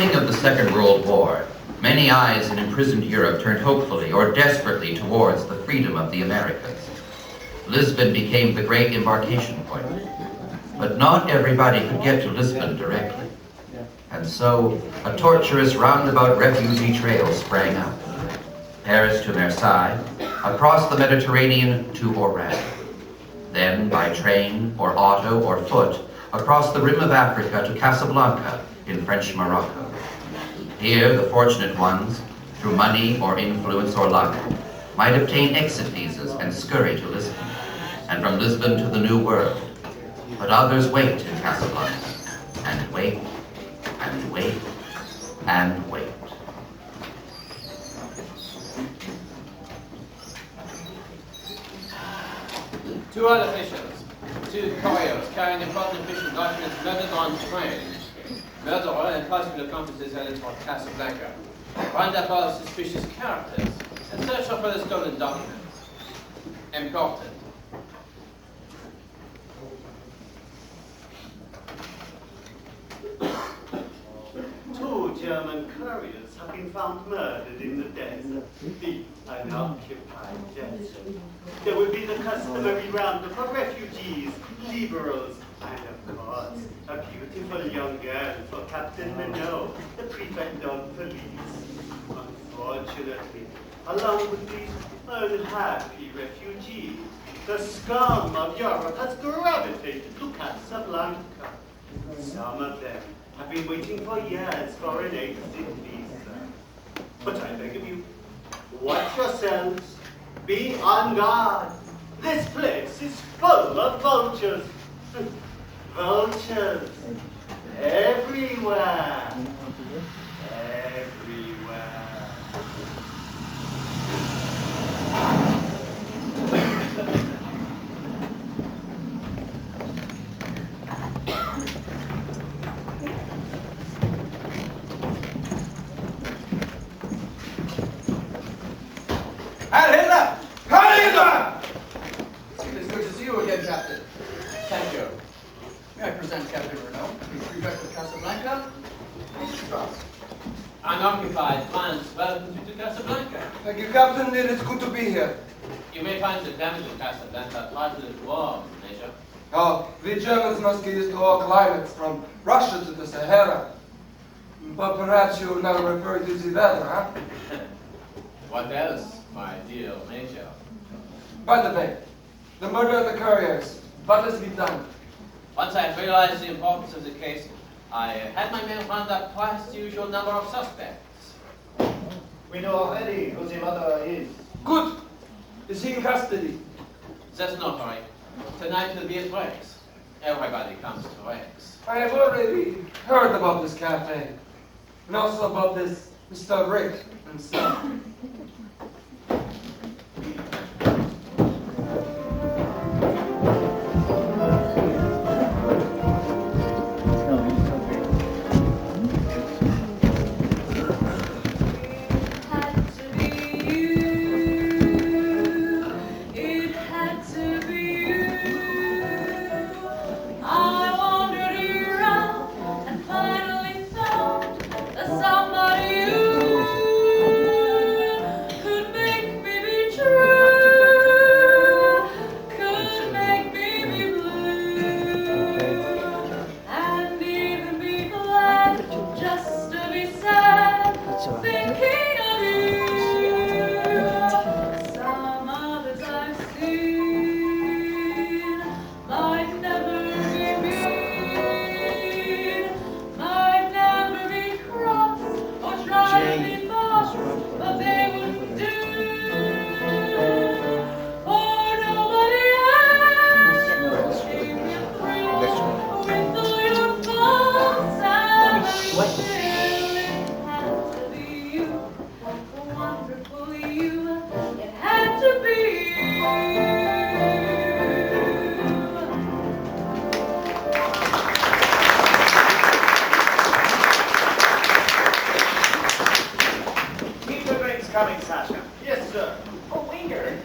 Of the Second World War, many eyes in imprisoned Europe turned hopefully or desperately towards the freedom of the Americas. Lisbon became the great embarkation point, but not everybody could get to Lisbon directly. And so a tortuous roundabout refugee trail sprang up. Paris to Marseille, across the Mediterranean to Oran. Then by train or auto or foot, across the rim of Africa to Casablanca in French Morocco. Here, the fortunate ones, through money or influence or luck, might obtain exit visas and scurry to Lisbon, and from Lisbon to the New World. But others wait in Casablanca, and wait, and wait, and wait. Two other officials, two couriers carrying important official documents murdered on train. Murderer and possible accomplices headed for Casablanca. Round up all suspicious characters and search for the stolen documents. Important. Two German couriers have been found murdered in the desert, the unoccupied desert. There will be the customary roundup of refugees, liberals, and of course, a beautiful young girl for Captain Minot, the prefect of police. Unfortunately, along with these unhappy refugees, the scum of Europe has gravitated to Casablanca. Some of them have been waiting for years for an exit visa. But I beg of you, watch yourselves, be on guard. This place is full of vultures. Vultures everywhere. Everywhere. Heil Hitler! Heil Hitler! It's good to see you again, Captain. Thank you. May I present Captain Renault, the prefect of Casablanca? Trust. Unoccupied France welcomes you to Casablanca. Thank you, Captain. It is good to be here. You may find the damage of Casablanca partly warm, Major. Oh, we Germans must get used to all climates, from Russia to the Sahara. But perhaps you will now refer to the weather, huh? What else, my dear Major? By the way, the murder of the couriers, what has been done? Once I realized the importance of the case, I had my men round up twice the usual number of suspects. We know already who the murderer is. Good. Is he in custody? There's no hurry. Tonight he'll be at Rex. Everybody comes to Rex. I have already heard about this cafe, and also about this Mr. Rick himself.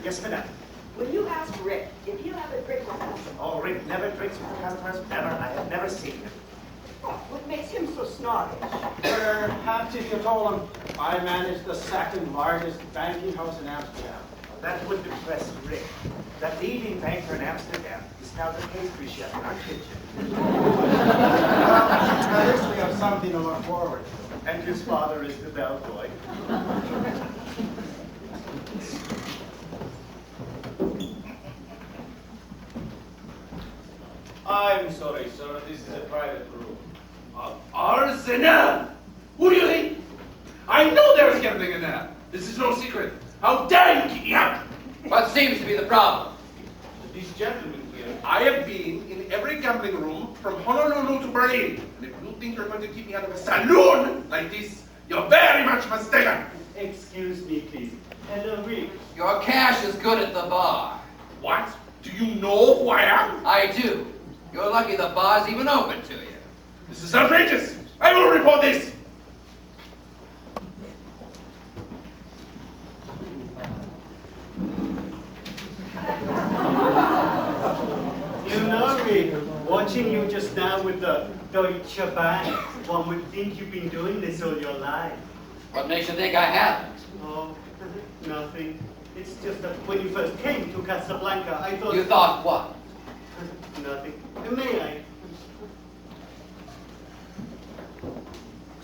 Yes, madam. Will you ask Rick if he'll have a drink with us? Oh, Rick never drinks with the customers. Never. I have never seen him. Oh, what makes him so snobbish? Perhaps if you told him I manage the second largest banking house in Amsterdam. That would depress Rick. The leading banker in Amsterdam is now the pastry chef in our kitchen. At least we have something to look forward to. And his father is the bellboy. I'm sorry, sir. This is a private room. Arsenal! Who do you think? I know there is gambling in there. This is no secret. How dare you keep me out? What seems to be the problem? These gentlemen here, I have been in every gambling room from Honolulu to Berlin. And if you think you're going to keep me out of a saloon like this, you're very much mistaken. Excuse me, please. Hello, Rick. Your cash is good at the bar. What? Do you know who I am? I do. You're lucky the bar's even open to you. This is outrageous. I will report this. You know, Rick, watching you just now with the Deutsche Bank, one would think you've been doing this all your life. What makes you think I haven't? Oh, nothing. It's just that when you first came to Casablanca, I thought... You thought what? Nothing. May I?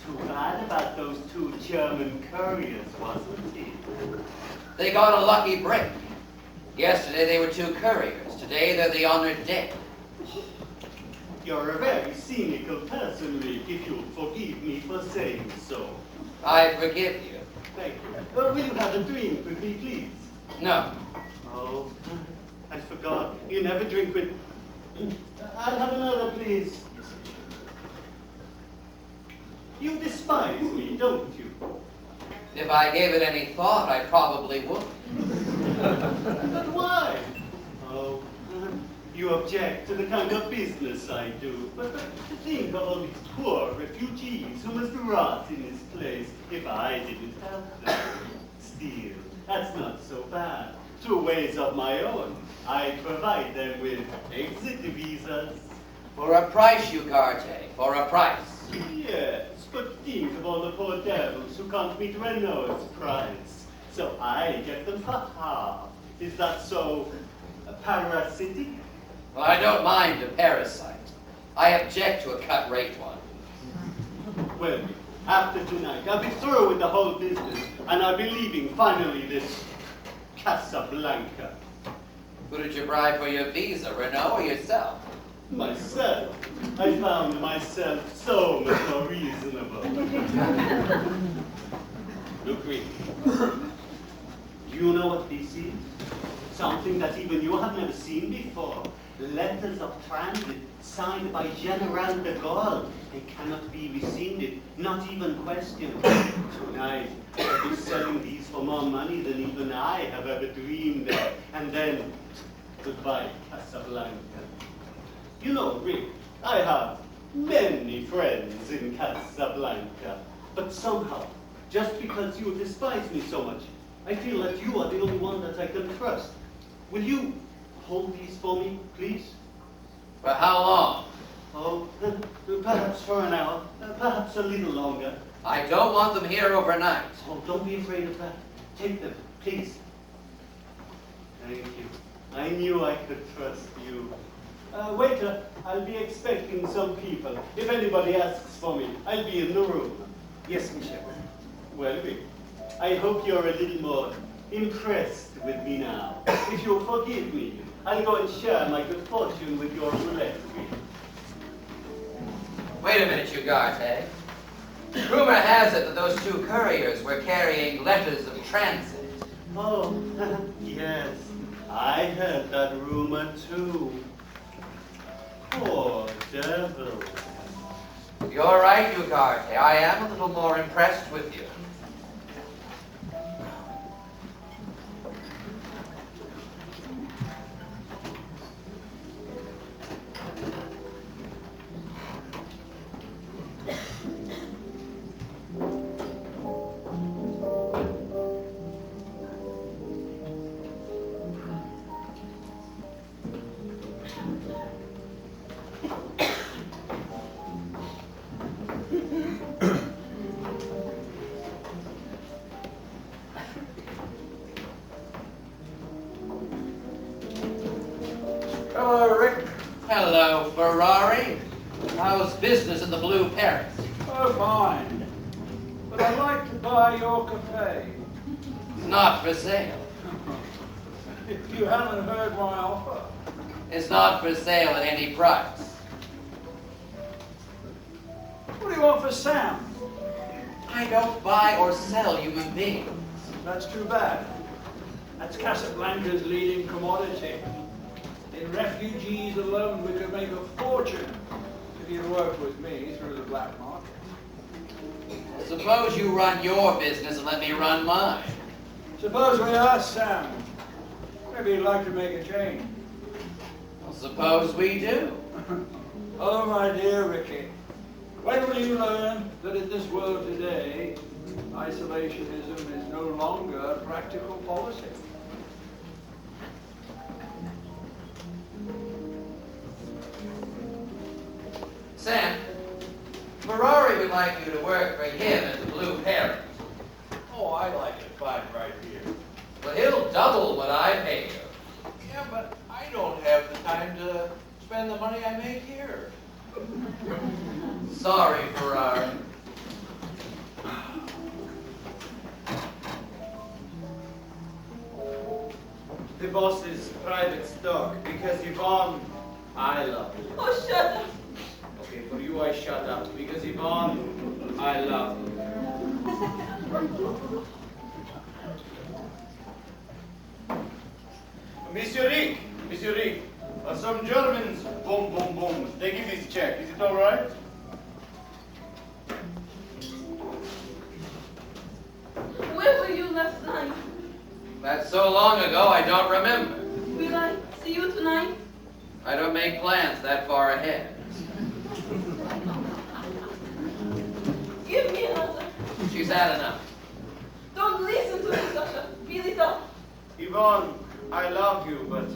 Too bad about those two German couriers, wasn't it? They got a lucky break. Yesterday they were 2 couriers. Today they're the honored dead. You're a very cynical person, Rick, if you'll forgive me for saying so. I forgive you. Thank you. Will you have a drink with me, please? No. Oh, I forgot. You never drink with... I'll have another, please. You despise me, don't you? If I gave it any thought, I probably would. But why? Oh, you object to the kind of business I do. But to think of all these poor refugees who must rot in this place if I didn't help them. Still, that's not so bad. Through ways of my own, I provide them with exit visas. For a price, Ugarte. For a price. Yes, but think of all the poor devils who can't meet Renault's price. So I get them for half. Is that so parasitic? Well, I don't mind a parasite. I object to a cut rate one. Well, after tonight, I'll be through with the whole business, and I'll be leaving finally this Casablanca. Who did you bribe for your visa, Renault or yourself? Myself. I found myself so much more reasonable. Look, Rick. Do you know what this is? Something that even you have never seen before. Letters of transit signed by General de Gaulle. They cannot be rescinded, not even questioned. Tonight, I'll be selling these for more money than even I have ever dreamed of. And then, goodbye, Casablanca. You know, Rick, I have many friends in Casablanca. But somehow, just because you despise me so much, I feel that you are the only one that I can trust. Will you hold these for me, please? For how long? Oh, perhaps for an hour, perhaps a little longer. I don't want them here overnight. Oh, don't be afraid of that. Take them, please. Thank you. I knew I could trust you. Waiter, I'll be expecting some people. If anybody asks for me, I'll be in the room. Yes, Michel. Well, Rick, I hope you're a little more impressed with me now. If you'll forgive me, I'll go and share my good fortune with your roulette wheel. Wait a minute, Ugarte. Rumor has it that those 2 couriers were carrying letters of transit. Oh, yes, I heard that rumor too. Poor devil. You're right, Ugarte. I am a little more impressed with you. Hello, Rick. Hello, Ferrari. How's business in the Blue Parrot? Oh, fine. But I'd like to buy your cafe. Not for sale. If you haven't heard my offer. It's not for sale at any price. What do you want for Sam? I don't buy or sell human beings. That's too bad. That's Casablanca's leading commodity. In refugees alone, we could make a fortune if you worked with me through the black market. Suppose you run your business and let me run mine. Suppose we ask Sam. Maybe he'd like to make a change. Well, suppose we do. Oh, my dear Ricky, when will you learn that in this world today, isolationism is no longer a practical policy? Sam, Ferrari would like you to work for him at the Blue Parrot. Oh, I like it fine right here. Well, he'll double what I pay you. Yeah, but I don't have the time to spend the money I make here. Sorry, Ferrari. The boss's private stock, because Yvonne, I love you. Oh, shut up. Okay, for you I shut up, because Yvonne, I love you. Monsieur Rick, some Germans, boom, boom, boom. They give this check. Is it all right? Where were you last night? That's so long ago, I don't remember. Will I see you tonight? I don't make plans that far ahead. Give me another. She's had enough. Don't listen to me, Sasha. Feel it up. Yvonne, I love you, but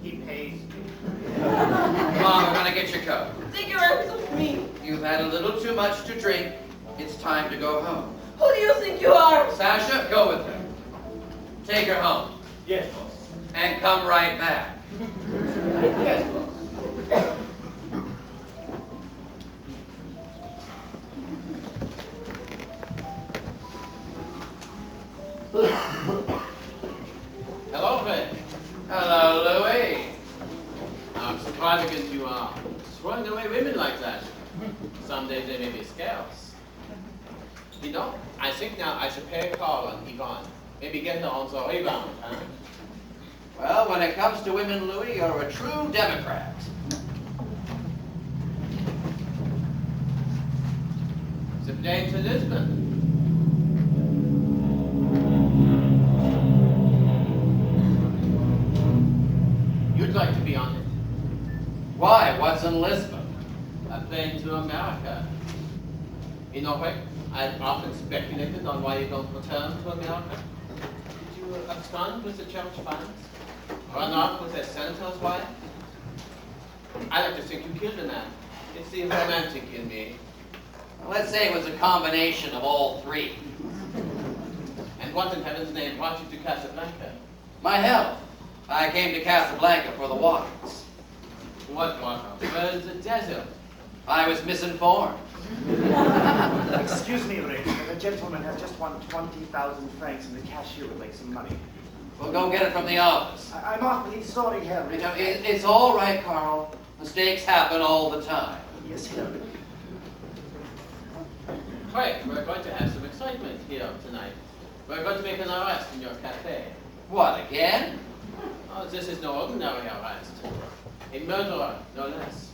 he pays me. Come on, we're gonna get your coat. Take your hands off me. You've had a little too much to drink. It's time to go home. Who do you think you are? Sasha, go with her. Take her home. Yes, boss. And come right back. Yes, boss. Hello, Fred. Hello, Louis. How extravagant you are. Throwing away women like that. Some days they may be scarce. You know, I think now I should pay a call on Yvonne. Maybe get her on the rebound, huh? Well, when it comes to women, Louis, you're a true Democrat. The plane to Lisbon. You'd like to be on it. Why? What's in Lisbon? A plane to America. You know, Rick, I've often speculated on why you don't return to America. Did you abscond with the church funds? Run off with a senator's wife? I like to think you killed a man. It's the romantic in me. Well, let's say it was a combination of all three. And what in heaven's name brought you to Casablanca? My health. I came to Casablanca for the waters. What water? Well, the desert. I was misinformed. Excuse me, Rick. The gentleman has just won 20,000 francs, and the cashier would like some money. We'll go get it from the office. I'm awfully sorry, You Harry. know, it's all right, Carl. Mistakes happen all the time. Yes, Harry. Right, we're going to have some excitement here tonight. We're going to make an arrest in your cafe. What, again? Oh, this is no ordinary arrest. A murderer, no less.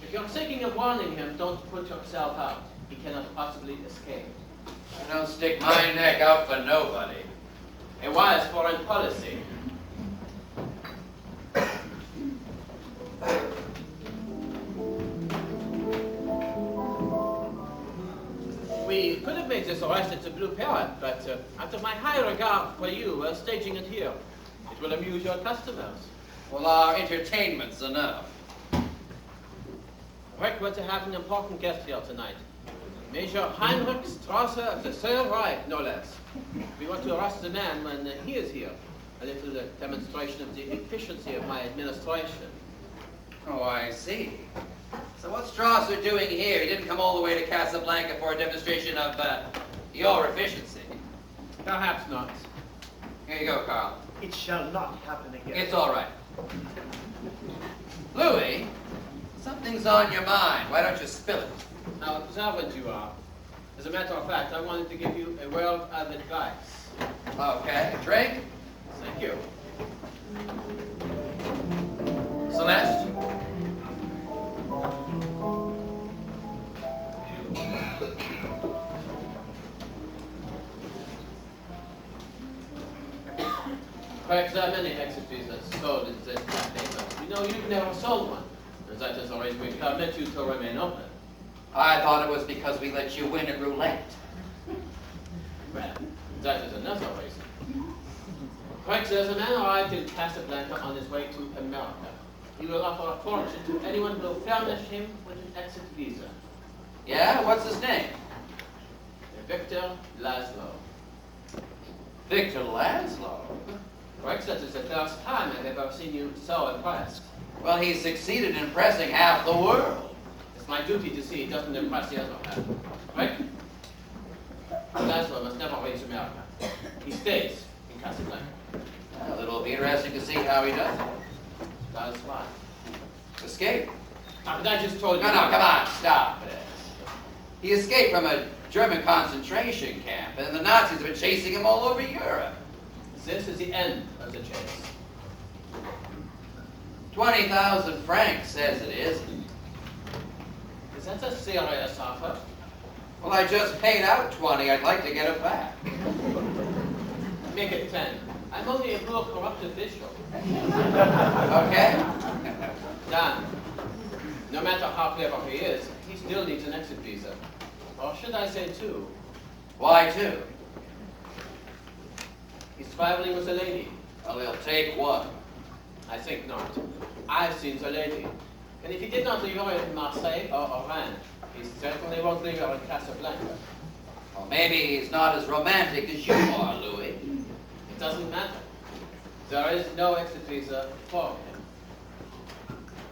If you're thinking of warning him, don't put yourself out. He cannot possibly escape. I don't stick my neck out for nobody. A wise foreign policy. We could have made this arrest at the Blue Parrot, but out of my high regard for you, we're staging it here. It will amuse your customers. Well, our entertainment's enough. Rick, we're to have an important guest here tonight. Major Heinrich Strasser of the Third Reich, no less. We want to arrest the man when he is here. A little demonstration of the efficiency of my administration. Oh, I see. So what's Strasser doing here? He didn't come all the way to Casablanca for a demonstration of your efficiency. Perhaps not. Here you go, Carl. It shall not happen again. It's all right. Louis, something's on your mind. Why don't you spill it? Now, observant you are. As a matter of fact, I wanted to give you a word of advice. Okay, drink. Thank you. Celeste? Perhaps there are many exit visas sold in this paper. You know, you've never sold one. And that has always permit you to remain open. I thought it was because we let you win at roulette. Well, that is another reason. Perhaps there's a man arrived in Casablanca on his way to America. He will offer a fortune to anyone who will furnish him with an exit visa. Yeah? What's his name? Victor Laszlo. Victor Laszlo. Perhaps that is the first time I've ever seen you so impressed. Well, he's succeeded in impressing half the world. It's my duty to see he doesn't impress the other half. Right? Laszlo must never reach America. He stays in Casablanca. Well, it'll be interesting to see how he does it. That's why. Escape? But I just told you. No, come on, stop it. He escaped from a German concentration camp, and the Nazis have been chasing him all over Europe. This is the end of the chase. 20,000 francs says it is. Is that a serious offer? Well, I just paid out 20. I'd like to get it back. Make it 10. I'm only a poor corrupt official. Okay? Done. No matter how clever he is, he still needs an exit visa. Or should I say two? Why two? He's traveling with a lady. Well, he'll take one. I think not. I've seen the lady. And if he did not leave her in Marseille or Oran, he certainly won't leave her in Casablanca. Well, maybe he's not as romantic as you are, Louis. It doesn't matter. There is no exit visa for him.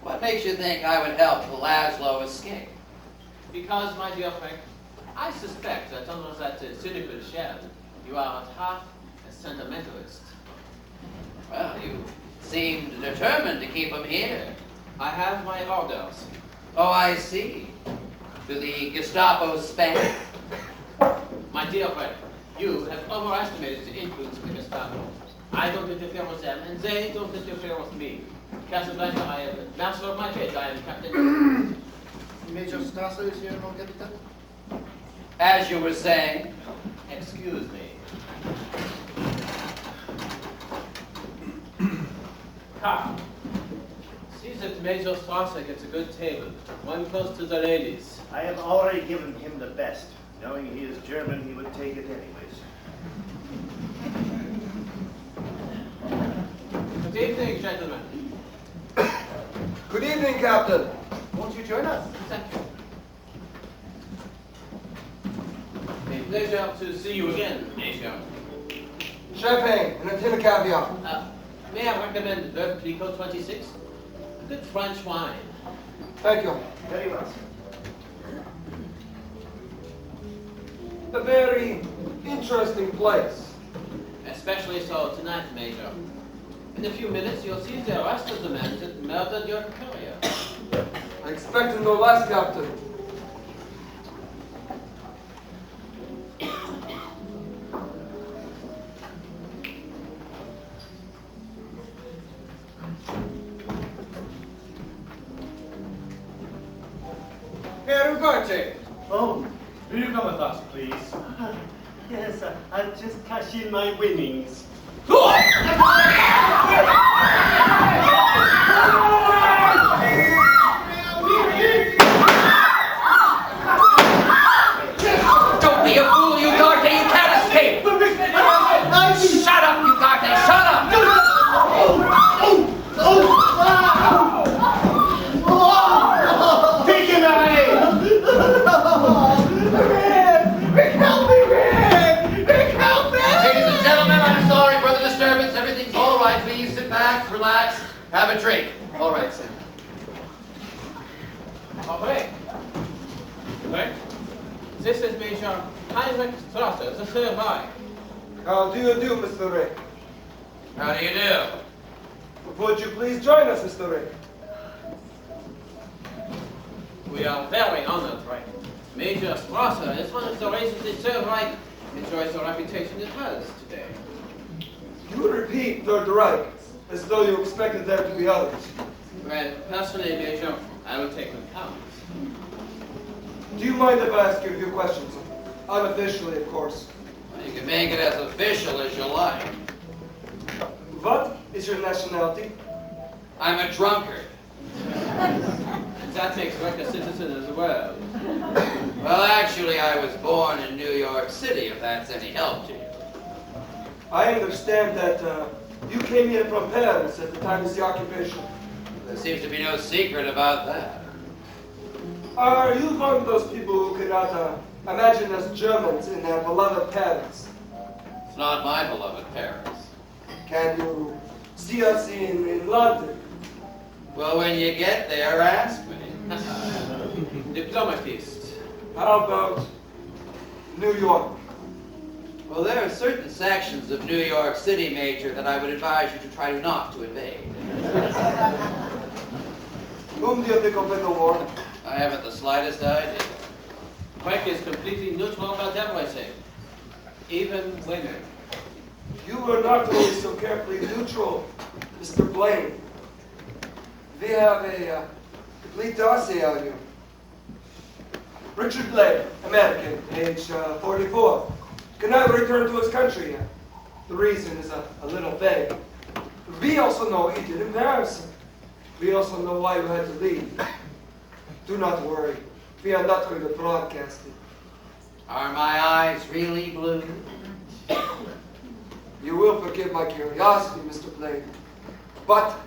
What makes you think I would help Laszlo escape? Because, my dear Frank, I suspect that under that cynical shell, you are at heart a sentimentalist. Well, you seemed determined to keep him here. I have my orders. Oh, I see. To the Gestapo Spain? My dear Frank, you have overestimated the influence of the Gestapo. I don't interfere with them, and they don't interfere with me. Casablanca, I am master of my fate. I am captain. Major Strasser is here, mon capitaine? As you were saying. Excuse me. Ah. See that Major Strasser gets a good table, one close to the ladies. I have already given him the best. Knowing he is German, he would take it anyways. Good evening, gentlemen. Good evening, Captain. Won't you join us? Thank you. A pleasure to see you again, Major. Champagne and a tin of caviar. May I recommend Veuve Clicquot 26? A good French wine. Thank you. Very well, sir. A very interesting place. Especially so tonight, Major. In a few minutes, you'll see the arrest of the men that murdered your courier. I expected no less, Captain. Herr Ugarte, Oh, will you come with us, please? yes, I'll just cash in my winnings. Don't be a fool, Ugarte! You can't escape! Shut up, Ugarte! Shut up! Take him away! Rick, help me, Rick! Rick, help me! Ladies and gentlemen, I'm sorry for the disturbance. Everything's all right. Please sit back, relax, have a drink. All right, Sam. Correct. Correct. This is Major Heinrich Strasser, the third eye. How do you do, Mr. Rick? How do you do? Would you please join us, Mr. Rick? We are very honored, Reich. Major Strasser is one of the reasons the Third Reich enjoys the reputation it has today. You repeat Third Reich, as though you expected there to be others. Well, personally, Major, I will take them count. Do you mind if I ask you a few questions? Unofficially, of course. Well, you can make it as official as you like. What is your nationality? I'm a drunkard. That makes Reich a citizen as well. Well, actually, I was born in New York City, if that's any help to you. I understand that you came here from Paris at the time of the occupation. There seems to be no secret about that. Are you one of those people who cannot imagine us Germans in their beloved Paris? It's not my beloved Paris. Can you see us in London? Well, when you get there, ask me. Diplomatist. How about New York? Well, there are certain sections of New York City, Major, that I would advise you to try not to invade. Whom do you think will win the war? I haven't the slightest idea. Reich is completely neutral about everything, even women. You were not always so carefully neutral, Mr. Blaine. We have a complete dossier on you. Richard Blaine, American, age 44. Cannot return to his country yet. The reason is a little vague. We also know he did in Paris. We also know why you had to leave. Do not worry. We are not going to broadcast it. Are my eyes really blue? You will forgive my curiosity, Mr. Blaine. But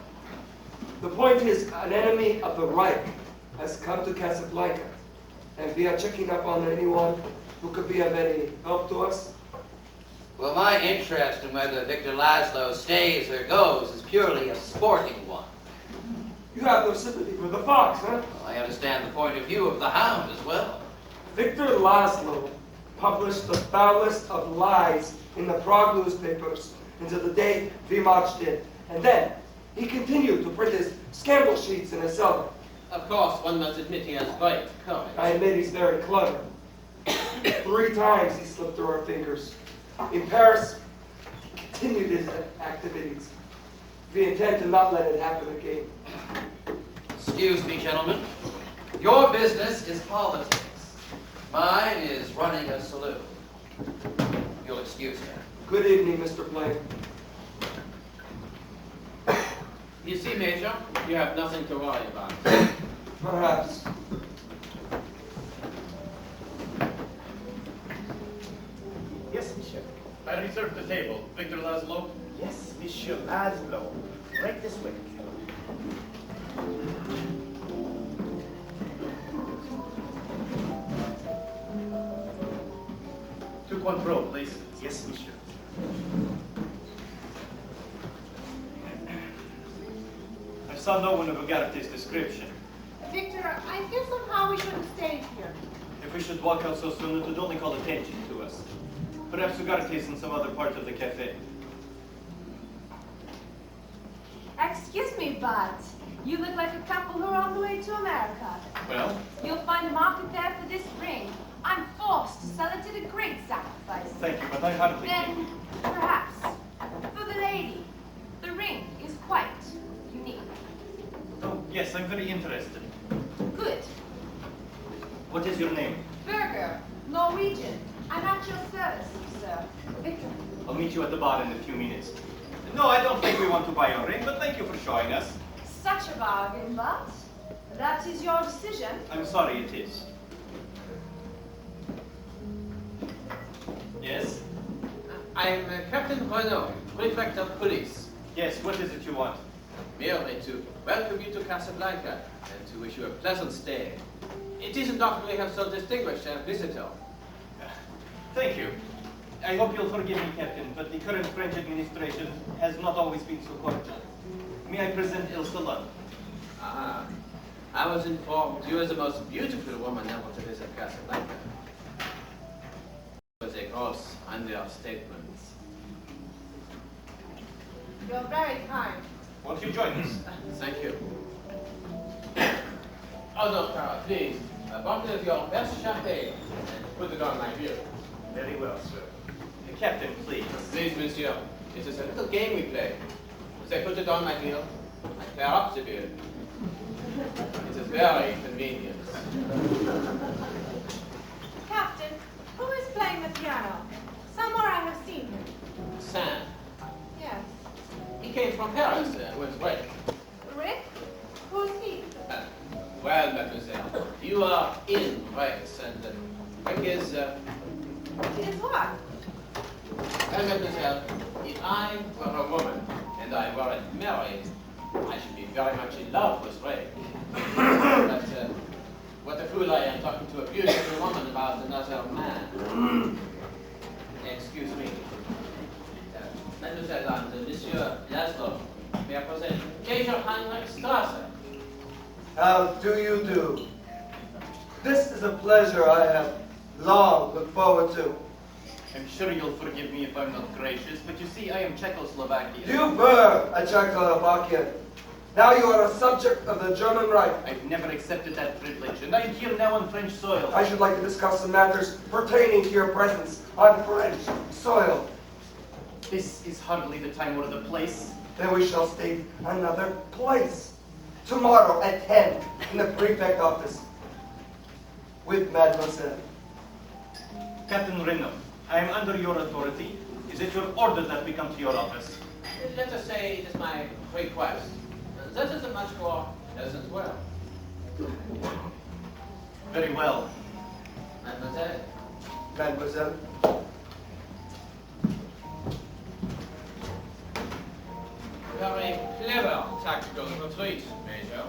the point is, an enemy of the Reich has come to Casablanca, and we are checking up on anyone who could be of any help to us. Well, my interest in whether Victor Laszlo stays or goes is purely a sporting one. You have no sympathy for the fox, huh? Well, I understand the point of view of the hound as well. Victor Laszlo published the foulest of lies in the Prague newspapers until the day we marched in. And then he continued to print his scandal sheets in his cellar. Of course, one must admit he has great courage. I admit he's very clever. 3 times he slipped through our fingers. In Paris, he continued his activities. We intend to not let it happen again. Excuse me, gentlemen. Your business is politics. Mine is running a saloon. You'll excuse me. Good evening, Mr. Blaine. You see, Major, you have nothing to worry about. Perhaps. Yes, monsieur. I reserved the table. Victor Laszlo? Yes, Monsieur Laszlo. Right this way. To control, please. Yes, monsieur. I saw no one of Ugarte's description. Victor, I feel somehow we should have stayed here. If we should walk out so soon, it would only call attention to us. Perhaps Ugarte is in some other part of the cafe. Excuse me, but you look like a couple who are on the way to America. Well? You'll find a market there for this ring. I'm forced to sell it at a great sacrifice. Thank you, but I hardly... Then, perhaps, for the lady, the ring is quite unique. Oh, yes, I'm very interested. Good. What is your name? Burger, Norwegian. I'm at your service, sir. Victor. I'll meet you at the bar in a few minutes. No, I don't think we want to buy your ring, but thank you for showing us. Such a bargain, but that is your decision. I'm sorry it is. Yes? I'm Captain Renaud, Prefect of Police. Yes, what is it you want? Merely to welcome you to Casablanca and to wish you a pleasant stay. It isn't often we have so distinguished a visitor. Thank you. I hope you'll forgive me, Captain, but the current French administration has not always been so cordial. May I present Il Salon? Ah, I was informed you were the most beautiful woman ever to visit Casablanca. It was a gross understatement. You're very kind. Won't you join us? Thank you. Oh, no, Clara, please. A bottle of your best champagne and put it on my bill. Very well, sir. Captain, please. Please, monsieur. It is a little game we play. As I put it on my bill, I clear up the bill. It is very convenient. Captain, who is playing the piano? Somewhere I have seen him. Sam. Yes. He came from Paris with Rick. Rick? Who's he? Well, mademoiselle, you are in Rick's, and Rick is... Is what? Well, mademoiselle, if I were a woman and I weren't married, I should be very much in love with Rick. But what a fool I am talking to a beautiful woman about another man. Excuse me. Mademoiselle and Monsieur Laszlo, may I present Major Heinrich Strasser. How do you do? This is a pleasure I have long looked forward to. I'm sure you'll forgive me if I'm not gracious, but you see, I am Czechoslovakian. You were a Czechoslovakian. Now you are a subject of the German Reich. I've never accepted that privilege, and I'm here now on French soil. I should like to discuss some matters pertaining to your presence on French soil. This is hardly the time or the place. Then we shall state another place. Tomorrow at 10 in the prefect office with Mademoiselle. Captain Reno, I am under your authority. Is it your order that we come to your office? Let us say it is my request. That is a much more pleasant word. Very well. Mademoiselle. Mademoiselle. Very clever tactical retreat, Major.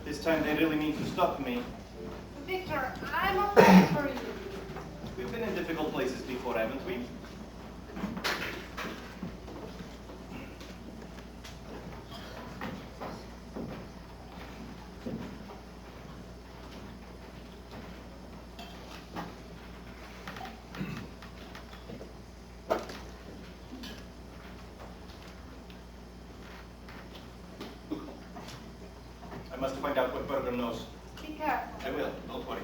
This time they really mean to stop me. Victor, I'm afraid for you. We've been in difficult places before, haven't we? I must find out what Berger knows. Be careful. I will, don't worry.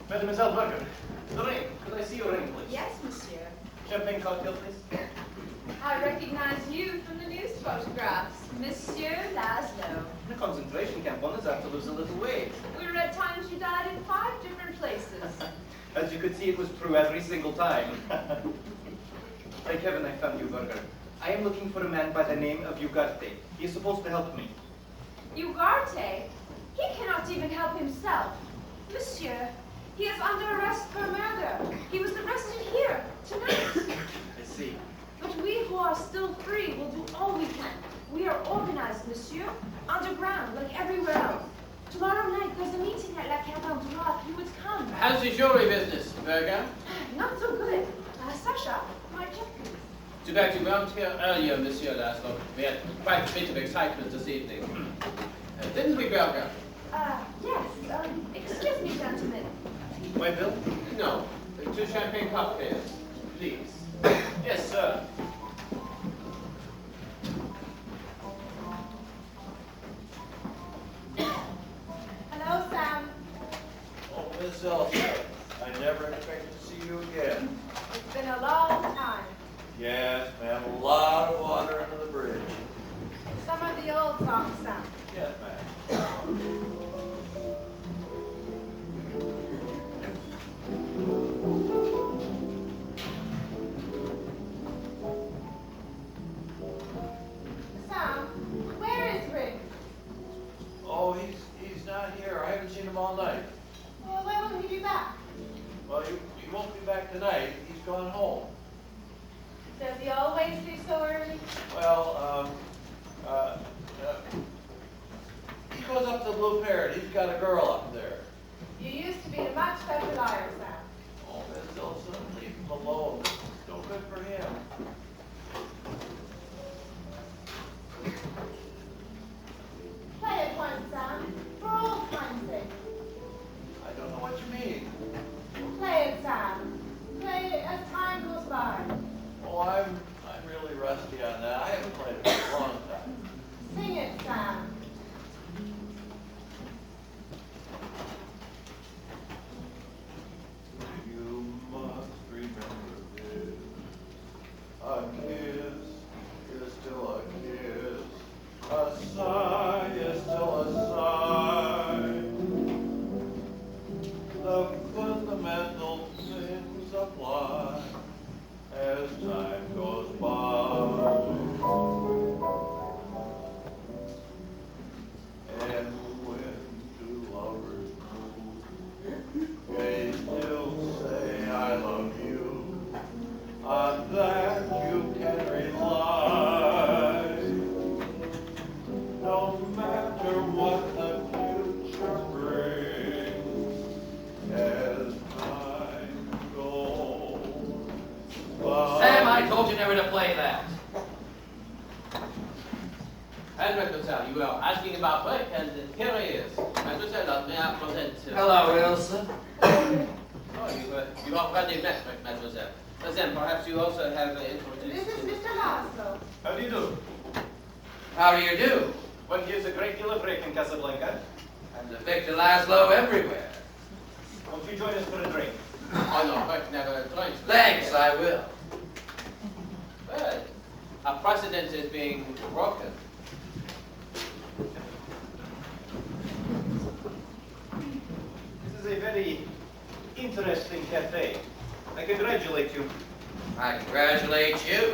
Mademoiselle Berger, the ring. Could I see your ring, please? Yes, monsieur. Champagne cocktail, please. I recognize you from the news photographs. Monsieur Laszlo. In a concentration camp, one has had to lose a little weight. We read times you died in 5 different places. As you could see, it was true every single time. Thank heaven I found you, Berger. I am looking for a man by the name of Ugarte. He is supposed to help me. Ugarte? He cannot even help himself. Monsieur, he is under arrest for murder. He was arrested here, tonight. I see. But we who are still free will do all we can. We are organized, monsieur. Underground, like everywhere else. Tomorrow night, there's a meeting at La Casablanca. You would come. How's the jury business, Berger? Not so good. Sasha, my check, please. Too bad you weren't here earlier, Monsieur Laszlo. We had quite a bit of excitement this evening. Didn't we, Berger? Yes. Excuse me, gentlemen. My bill? No. 2 champagne cocktails, please. Yes, sir. Hello, Sam. Oh, Miss Elsa, I never expected to see you again. It's been a long time. Yes, ma'am, a lot of water under the bridge. Some of the old songs, Sam. Yes, ma'am. Sam, where is Rick? Oh, he's not here. I haven't seen him all night. Well, when will he be back? Well, he won't be back tonight. He's gone home. Does he always leave so early? Well, I haven't played it for a long time. Sing it, Sam. You must remember this. A kiss is still a kiss. A sigh is still a sigh. The fundamental things apply as time goes by. And when two lovers move, they still say I love you. On that you can rely. No matter what the future brings, as time goes by. Sam, I told you never to play that. And Mademoiselle, you were asking about work, and here he is. Mademoiselle, may I present to... Hello, Wilson. Oh, you already met Mademoiselle. But then perhaps you also have introduced... This is Mr. Laszlo. How do you do? How do you do? Well, here's a great deal of break in Casablanca. And the Victor Laszlo everywhere. Won't you join us for a drink? Oh, no, work never joins. Thanks, I will. Well, a precedent is being broken. This is a very interesting cafe. I congratulate you. I congratulate you.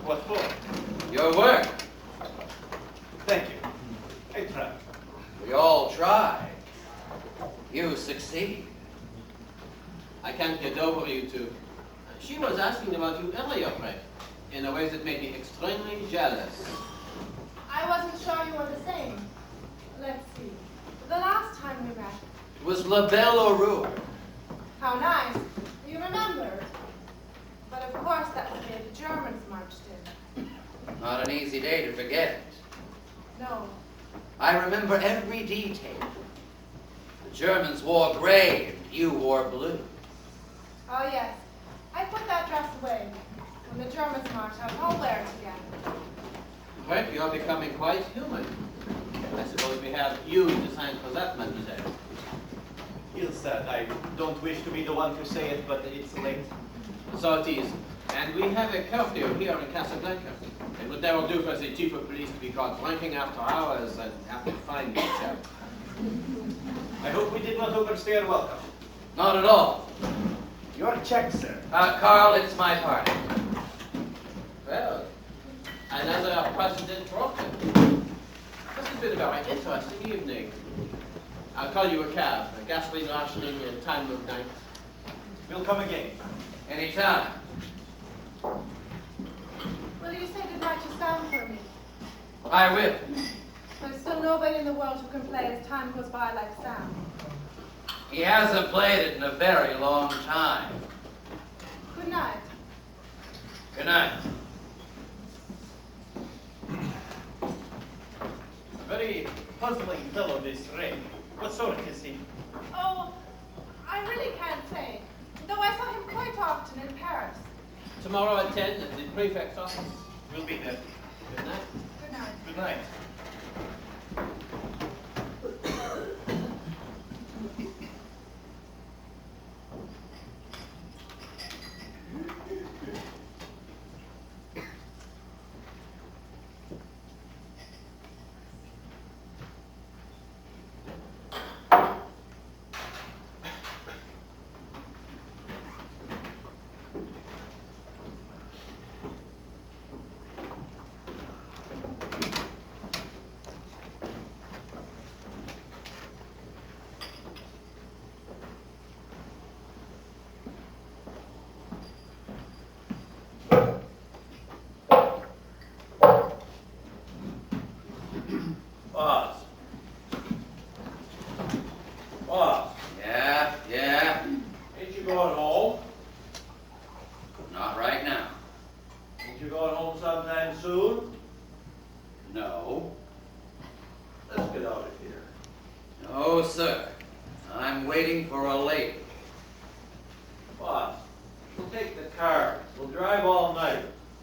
What for? Your work. Thank you. I try. We all try. You succeed. I can't get over you two. She was asking about you earlier, Frank, in a way that made me extremely jealous. I wasn't sure you were the same. Let's see. The last time we met. It was La Belle au Rouge. How nice. You remembered. But of course that was the day the Germans marched in. Not an easy day to forget. No. I remember every detail. The Germans wore gray and you wore blue. Oh yes. I put that dress away. When the Germans marched, I won't wear it again. Frank, you're becoming quite human. I suppose we have you to sign for that, Mademoiselle. Ilsa, I don't wish to be the one to say it, but it's late. So it is. And we have a curfew here in Casablanca. It would never do for the chief of police to be caught drinking after hours and have to find himself. I hope we did not overstay our welcome. Not at all. Your check, sir. Carl, it's my party. Well, another precedent broken. This has been a very interesting evening. I'll call you a cab, a gasoline rationing and time of night. We'll come again. Anytime. Will you say goodnight to Sam for me? I will. There's still nobody in the world who can play as time goes by like Sam. He hasn't played it in a very long time. Good night. Good night. A very puzzling fellow, this Ray. What sort is he? Oh, I really can't say. Though I saw him quite often in Paris. Tomorrow at 10 at the prefect's office. We'll be there. Good night. Good night. Good night.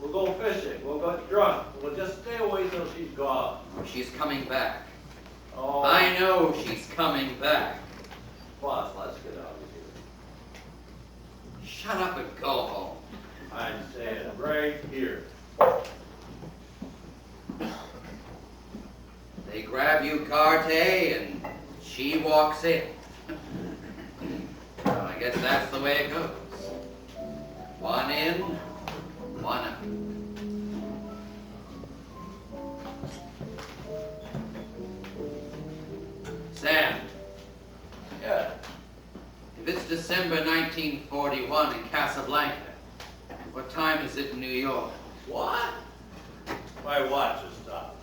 We'll go fishing. We'll get drunk. We'll just stay away till she's gone. She's coming back. Oh, I know she's coming back. boss, let's get out of here. Shut up and go home. I'm saying right here. They grab you, Carte, and she walks in. Well, I guess that's the way it goes. One in, one out. Sam, Yeah. if it's December 1941 in Casablanca, what time is it in New York? What? My watch is stopped.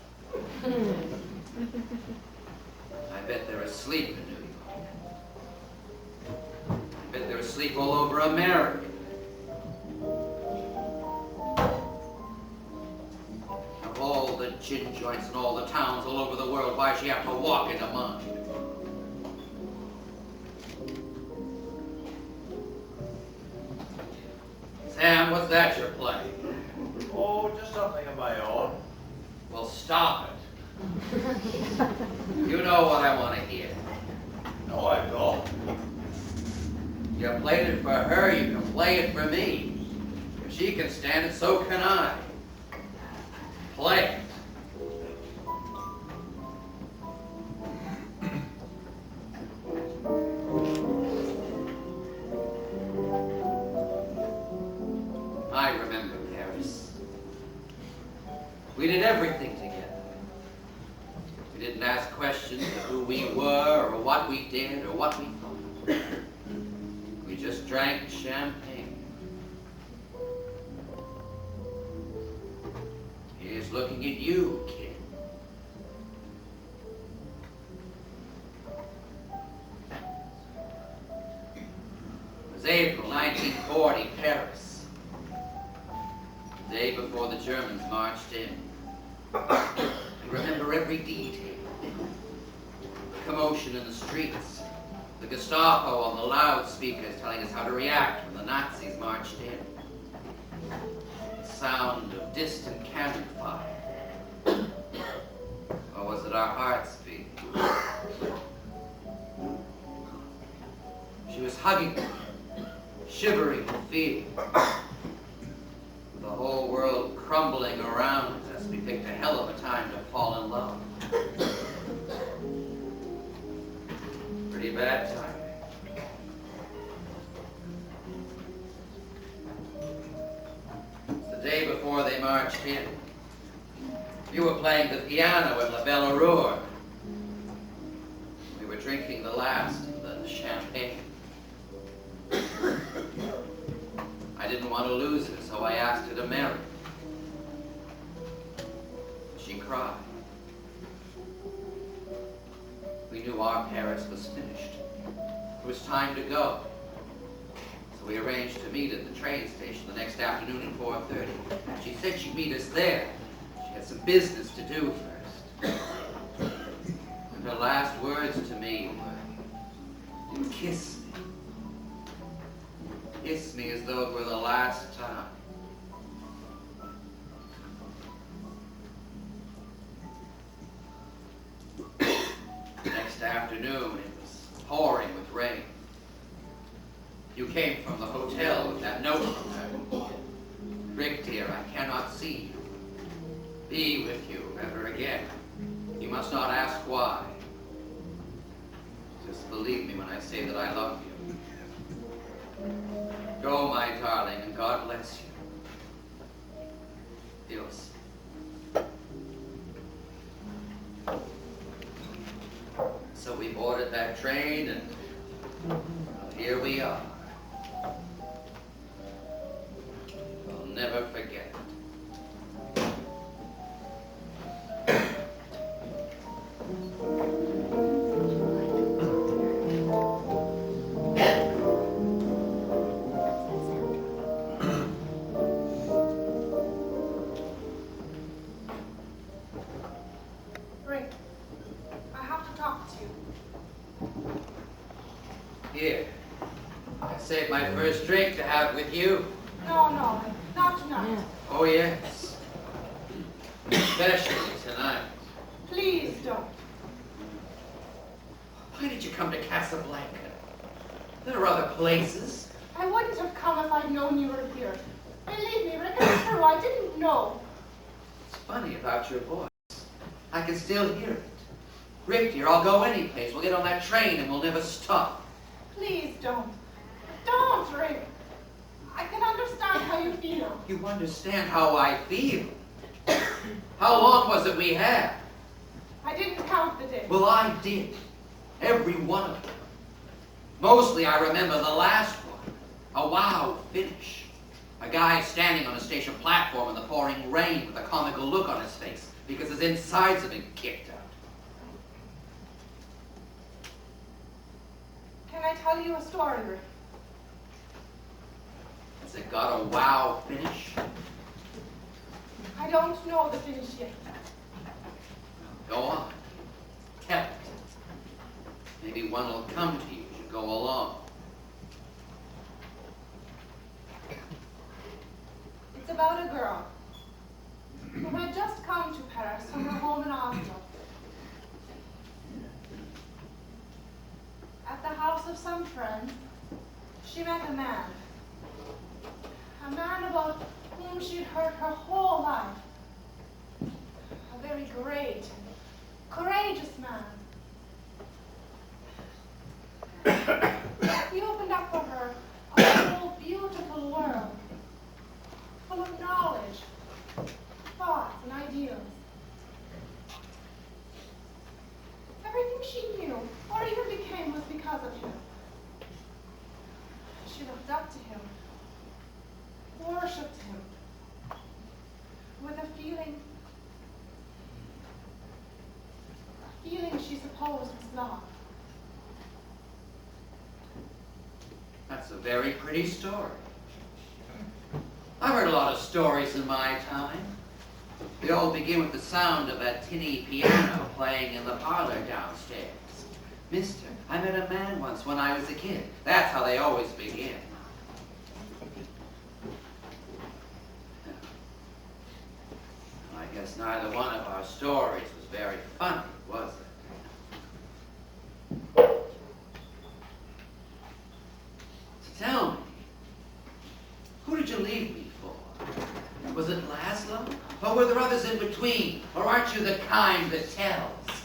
I bet they're asleep in New York. I bet they're asleep all over America. Of all the gin joints in all the towns all over the world, why does she have to walk into mine? Sam, what's that you're playing? Oh, just something of my own. Well, stop it. You know what I want to hear. No, I don't. You played it for her, you can play it for me. If she can stand it, so can I. Play it. I remember Paris. We did everything together. We didn't ask questions of who we were, or what we did, or what we thought. We just drank champagne. Here's looking at you, kid. It was April 1940, Paris. The day before the Germans marched in. I remember every detail. The commotion in the streets. The Gestapo on the loudspeakers telling us how to react when the Nazis marched in. The sound of distant cannon fire. Or was it our hearts beating? She was hugging me, shivering with fear. The whole world crumbling around us. We picked a hell of a time to fall in love. Pretty bad time. It's the day before they marched in. You were playing the piano at La Belle Aurore. We were drinking the last of the champagne. I didn't want to lose her, so I asked her to marry me. She cried. We knew our Paris was finished. It was time to go. So we arranged to meet at the train station the next afternoon at 4:30. She said she'd meet us there. She had some business to do first. And her last words to me were, "Kiss me. Kiss me as though it were the last time." Next afternoon, it was pouring with rain. You came from the hotel with that note from her. "Rick, dear, I cannot see you. Be with you ever again. You must not ask why. Just believe me when I say that I love you. Go, my darling, and God bless you. Dios." So we boarded that train, and here we are. We'll never forget it. Rick, I have to talk to you. Here. I saved my first drink to have with you. No, not tonight. Oh, Oh, yes. Especially tonight. Please don't. Why did you come to Casablanca? There are other places. I wouldn't have come if I'd known you were here. Believe me, Rick, it's true. I didn't know. It's funny about your voice. I can still hear it. Rick, dear, I'll go any place. We'll get on that train and we'll never stop. Please don't. Don't, Rick. I can understand how you feel. You understand how I feel? How long was it we had? I didn't count the days. Well, I did. Every one of them. Mostly I remember the last one. A wow finish. A guy standing on a station platform in the pouring rain with a comical look on his face because his insides have been kicked out. Can I tell you a story, Rick? Has it got a wow finish? I don't know the finish yet. Go on. Tell it. Maybe one will come to you as you go along. It's about a girl who had just come to Paris from her home in Oslo. At the house of some friend, she met a man. A man about whom she'd heard her whole life. A very great and courageous man. He opened up for her a whole beautiful world, full of knowledge, thoughts, and ideals. Everything she knew, or even became, was because of him. She looked up to him, worshipped him, with a feeling she supposed was love. That's a very pretty story. I've heard a lot of stories in my time. They all begin with the sound of a tinny piano playing in the parlor downstairs. Mister, I met a man once when I was a kid. That's how they always begin. I guess neither one of our stories was very funny, was it? Tell me, who did you leave me for? Was it Laszlo? Or were there others in between? Or aren't you the kind that tells?